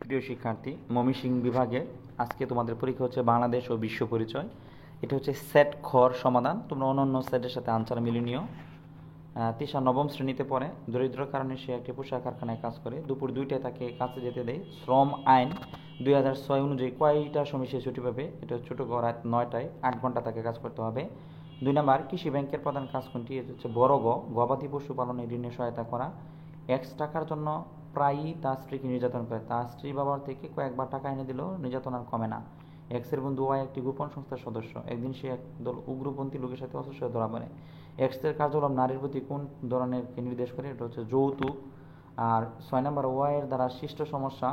প্রিয় শিক্ষার্থী, ময়মনসিংহ বিভাগে আজকে তোমাদের পরীক্ষা হচ্ছে বাংলাদেশ ও বিশ্ব পরিচয়। এটা হচ্ছে সেট খর সমাধান। তোমরা অন্যান্য সেটের সাথে আনসার মিলিয়ে নিও। তিশা নবম শ্রেণীতে পড়ে। দরিদ্র কারণে সে একটি পোশাক কারখানায় কাজ করে। দুপুর 2টায় তাকে কাছে যেতে দেয়। শ্রম আইন 2006 অনুযায়ী কয়টার সময় সে ছুটি পাবে? এটা ছোটো ঘর রাত 9টায়, 8 ঘন্টা তাকে কাজ করতে হবে। 2 নম্বর, কৃষি ব্যাংকের প্রধান কাজ কোনটি? এটা হচ্ছে বড় গবাদি পশু পালনে ঋণে সহায়তা করা। এক্স টাকার জন্য প্রায়ই তার স্ত্রীকে নির্যাতন করে। তার স্ত্রী বাবার থেকে কয়েকবার টাকা এনে দিলেও নির্যাতন আর কমে না। এক্সের বন্ধু ওয়াই একটি গোপন সংস্থার সদস্য। একদিন সে একদল উগ্রপন্থী লোকের সাথে অস্ত্র ধরা পড়ে। এক্সের কার্যকলাপ নারীর প্রতি কোন ধরনের নির্দেশ করে? এটা হচ্ছে যৌতুক। আর 6 নম্বর, ওয়াইয়ের দ্বারা সৃষ্ট সমস্যা,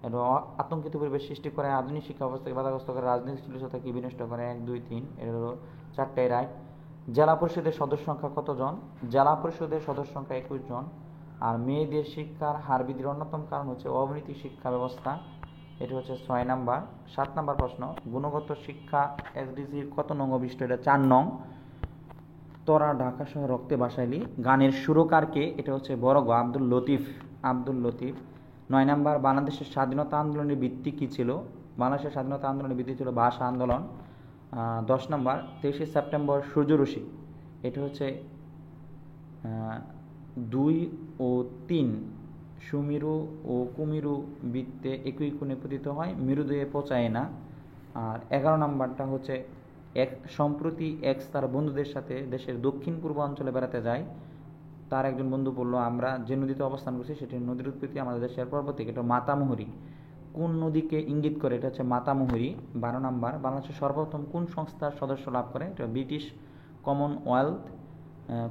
এটা আতঙ্কিত পরিবেশ সৃষ্টি করে, আধুনিক শিক্ষা ব্যবস্থাকে বাধাগ্রস্ত করে, রাজনৈতিক স্থিতিশীলতাকে বিনষ্ট করে। 1, 2, 3, এটা হলো 4টাই রাইট। জেলা পরিষদের সদস্য সংখ্যা কতজন? জেলা পরিষদের সদস্য সংখ্যা 21 জন। আর মেয়েদের শিক্ষার হার বৃদ্ধির অন্যতম কারণ হচ্ছে অবনতি শিক্ষা ব্যবস্থা। এটা হচ্ছে 6 নাম্বার। 7 নাম্বার প্রশ্ন, গুণগত শিক্ষা এসডিজির কত নং অভিষ্ট? এটা 4 নং। তোরা ঢাকা শহর রক্তে ভাসাইলি গানের সুরকারকে? এটা হচ্ছে বড় গ, আব্দুল লতিফ। 9 নাম্বার, বাংলাদেশের স্বাধীনতা আন্দোলনের ভিত্তি কী ছিল? বাংলাদেশের স্বাধীনতা আন্দোলনের ভিত্তি ছিল ভাষা আন্দোলন। 10 নম্বর, 23শে সেপ্টেম্বর সূর্যরশ্মি, এটা হচ্ছে 2 ও 3 সুমেরু ও কুমেরু বৃত্তে একই কোণে পতিত হয়, মেরুদয়ে পৌঁছায় না। আর 11 নম্বরটা হচ্ছে সম্প্রতি এক্স তার বন্ধুদের সাথে দেশের দক্ষিণ পূর্বাঞ্চলে বেড়াতে যায়। তার একজন বন্ধু বলল, আমরা যে নদীতে অবস্থান করছি সেটি নদীর উৎপত্তি আমাদের দেশের পর্বত থেকে। এটা মাতামুহুরী। কোন নদীকে ইঙ্গিত করে? এটা হচ্ছে মাতামুহুরী। 12 নম্বর, বাংলাদেশের সর্বপ্রথম কোন সংস্থার সদস্য লাভ করে? এটা ব্রিটিশ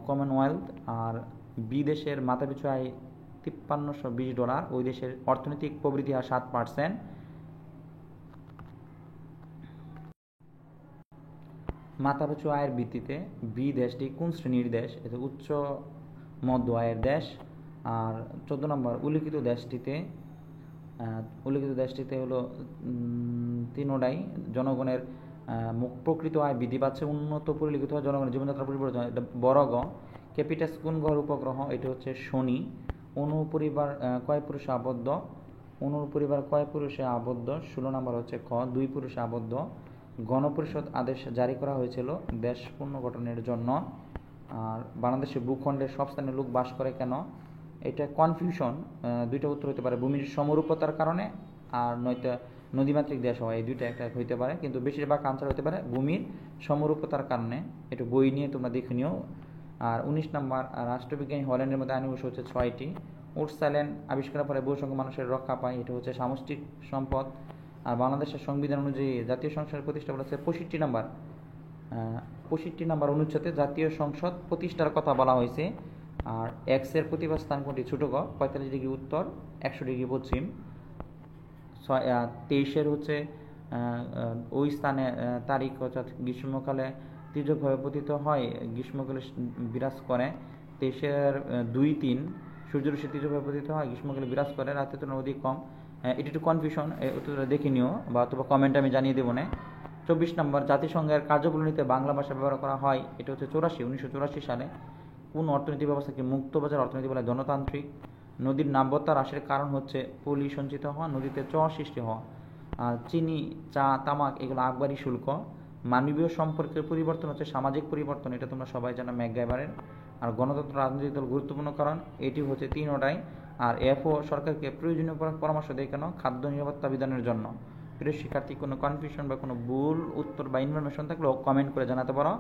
কমনওয়েলথ। আর বিদেশের মাথাপিছু আয় $5320। ওই দেশের অর্থনৈতিক প্রবৃদ্ধি হার 7%। মাথাপিছু আয়ের ভিত্তিতে বি দেশটি কোন শ্রেণীর দেশ? এটা উচ্চ মধ্য আয়ের দেশ। আর 14 নম্বর, উল্লিখিত দেশটিতে হলো তিনোটাই জনগণের প্রকৃত আয় বৃদ্ধি পাচ্ছে, উন্নত পরিলিখিত হয়, জনগণের জীবনযাত্রা পরিবর্তন। এটা বড় গ। ক্যাপিটাস কোন গ্রহের উপগ্রহ? এটা হচ্ছে শনি। অনু পরিবার কয় পুরুষে আবদ্ধ? অনুর পরিবার কয় পুরুষে আবদ্ধ? 16 নম্বর হচ্ছে খ, 2 পুরুষে আবদ্ধ। গণপরিষদ আদেশ জারি করা হয়েছিল দেশ পুনর্গঠনের জন্য। আর বাংলাদেশের ভূখণ্ডে সব স্থানে লোক বাস করে কেন? এটা কনফিউশন। 2টা উত্তর হতে পারে, ভূমির সমরূপতার কারণে, আর নয়তো নদীমাতৃক দেশ হয়। এই 2টা একটা হইতে পারে, কিন্তু বেশিরভাগ আনসার হতে পারে ভূমির সমরূপতার কারণে। একটু বই নিয়ে তোমরা দেখে নিও। আর 19 নম্বর, রাষ্ট্রবিজ্ঞানী হল্যান্ডের মধ্যে আইন হচ্ছে 6টি। উডস আইল্যান্ড আবিষ্কারের পরে বহুসংখ্যক মানুষের রক্ষা পায়, এটা হচ্ছে সামষ্টিক সম্পদ। আর বাংলাদেশের সংবিধান অনুযায়ী জাতীয় সংসদের প্রতিষ্ঠা বলা হচ্ছে 65 নম্বর। 65 নম্বর অনুচ্ছেদে জাতীয় সংসদ প্রতিষ্ঠার কথা বলা হয়েছে। আর এক্সের প্রতিভা স্থান কোনটি? ছোট গ, 45 ডিগ্রি উত্তর, 100 ডিগ্রি পশ্চিম। 23-এর হচ্ছে ওই স্থানে তারিখ অর্থাৎ গ্রীষ্মকালে তীর্যকভাবে পতিত হয়, গ্রীষ্মকালে বিরাজ করে। 23-এর 2, 3 সূর্যরশ্মি তীর্যকভাবে পতিত হয়, গ্রীষ্মকালে বিরাজ করে, রাতের তুলনায় অধিক কম। এটি একটু কনফিউশন, উত্তরটা দেখে নিও বা অথবা কমেন্টে আমি জানিয়ে দেবো না। 24 নম্বর, জাতিসংঘের কার্যপ্রণালীতে বাংলা ভাষা ব্যবহার করা হয়, এটা হচ্ছে 1984 সালে। কোন অর্থনৈতিক ব্যবস্থাকে মুক্তবাজার অর্থনীতি বলে? গণতান্ত্রিক। নদীর নাব্যতা হ্রাসের কারণ হচ্ছে পলি সঞ্চিত হওয়া, নদীতে চর সৃষ্টি হওয়া। আর চিনি, চা, তামাক এগুলো আকবরী শুল্ক। মানবীয় সম্পর্কের পরিবর্তন হচ্ছে সামাজিক পরিবর্তন, এটা তোমরা সবাই জানো ম্যাকগাইভারের। আর গণতন্ত্র রাজনৈতিক দল গুরুত্বপূর্ণ কারণ, এটি হচ্ছে 3টাই। আর এফও সরকারকে প্রয়োজনীয় পরামর্শ দেয় কেন? খাদ্য নিরাপত্তা বিধানের জন্য। প্রিয় শিক্ষার্থী, কোনো কনফিউশন বা কোনো ভুল উত্তর বা ইনফরমেশন থাকলেও কমেন্ট করে জানাতে পারো।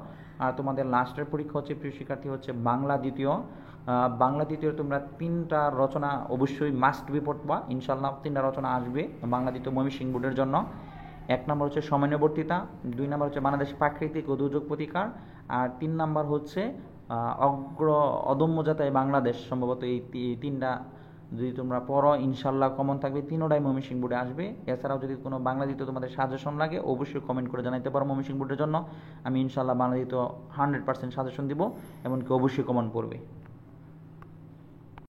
আর তোমাদের লাস্টের পরীক্ষা হচ্ছে প্রিয় শিক্ষার্থী হচ্ছে বাংলা দ্বিতীয়। তোমরা 3টা রচনা অবশ্যই মাস্ট বি পড়বা, ইনশাল্লাহ 3টা রচনা আসবে বাংলা দ্বিতীয় ময়মনসিংহ বোর্ডের জন্য। 1 নম্বর হচ্ছে সমন্বয়বর্তিতা, 2 নম্বর হচ্ছে বাংলাদেশ প্রাকৃতিক ও দুর্যোগ প্রতিকার, আর 3 নম্বর হচ্ছে অদম্য যাতায় বাংলাদেশ। সম্ভবত এই 3টা যদি তোমরা পড়ো ইনশাল্লাহ কমন থাকবে, 3টাই ময়মনসিংহ বোর্ডে আসবে। এছাড়াও যদি কোনো বাংলা দ্বিতীয় তোমাদের সাজেশন লাগে অবশ্যই কমেন্ট করে জানাতে পারো ময়মনসিংহ বোর্ডের জন্য। আমি ইনশাল্লাহ বাংলা দ্বিতীয় 100% সাজেশন দিব, এমনকি অবশ্যই কমন পড়বে।